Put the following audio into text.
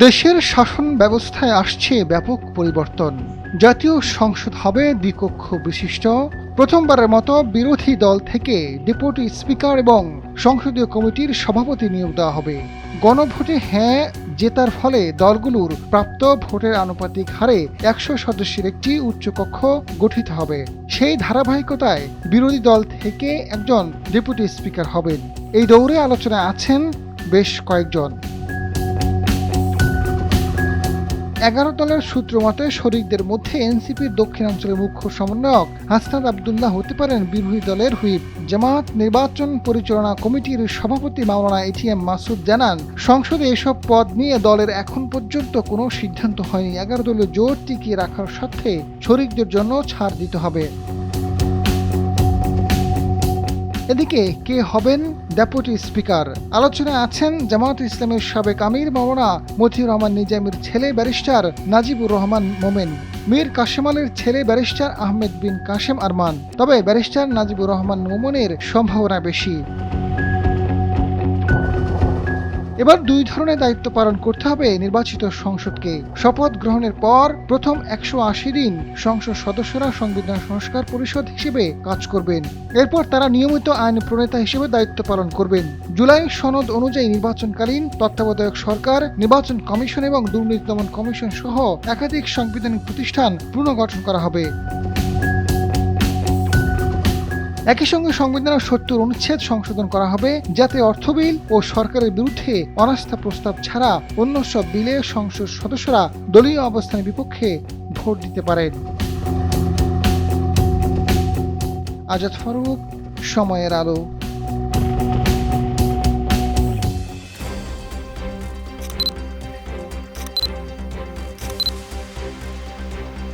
দেশের শাসন ব্যবস্থায় আসছে ব্যাপক পরিবর্তন। জাতীয় সংসদ হবে দ্বিকক্ষ বিশিষ্ট। প্রথমবারের মতো বিরোধী দল থেকে ডেপুটি স্পিকার এবং সংসদীয় কমিটির সভাপতি নিয়োগ দেওয়া হবে। গণভোটে হ্যাঁ জেতার ফলে দলগুলোর প্রাপ্ত ভোটের আনুপাতিক হারে ১০০ সদস্যের একটি উচ্চকক্ষ গঠিত হবে। সেই ধারাবাহিকতায় বিরোধী দল থেকে একজন ডেপুটি স্পিকার হবেন। এই দৌড়ে আলোচনায় আছেন বেশ কয়েকজন। ১১ দলের সূত্র মতে শরিকদের মধ্যে এনসিপির দক্ষিণাঞ্চলের মুখ্য সমন্বয়ক হাসনাত আবদুল্লাহ হতে পারেন বিরোধী দলের হুইপ। জামায়াত নির্বাচন পরিচালনা কমিটির সভাপতি মাওলানা এটিএম মাসুদ জানান, সংসদে এসব পদ নিয়ে দলের এখন পর্যন্ত কোনো সিদ্ধান্ত হয়নি। ১১ দলীয় জোট টিকিয়ে রাখার স্বার্থে শরিকদের জন্য ছাড় দিতে হবে। এদিকে কে হবেন ডেপুটি স্পিকার? আলোচনায় আছেন জামায়াত ইসলামের সাবেক আমির মাওলানা মতিউর রহমান নিজামীর ছেলে ব্যারিস্টার নাজিবুর রহমান মোমেন, মীর কাশেম আলীর ছেলে ব্যারিস্টার আহমেদ বিন কাশেম আরমান। তবে ব্যারিস্টার নাজিবুর রহমান মোমেনের সম্ভাবনা বেশি। এবার দুই ধরনের দায়িত্ব পালন করতে হবে নির্বাচিত সংসদকে। শপথ গ্রহণের পর প্রথম ১৮০ দিন সংসদ সদস্যরা সংবিধান সংস্কার পরিষদ হিসেবে কাজ করবেন। এরপর তারা নিয়মিত আইন প্রণেতা হিসেবে দায়িত্ব পালন করবেন। জুলাই সনদ অনুযায়ী নির্বাচনকালীন তত্ত্বাবধায়ক সরকার, নির্বাচন কমিশন এবং দুর্নীতি দমন কমিশন সহ একাধিক সাংবিধানিক প্রতিষ্ঠান পুনর্গঠন করা হবে। একই সঙ্গে সংবিধানের ৭০ অনুচ্ছেদ সংশোধন করা হবে, যাতে অর্থ বিল ও সরকারের বিরুদ্ধে অনাস্থা প্রস্তাব ছাড়া অন্য সব বিলে সংসদ সদস্যরা দলীয় অবস্থানের বিপক্ষে ভোট দিতে পারেন। আজাদ ফারুক, সময়ের আলো।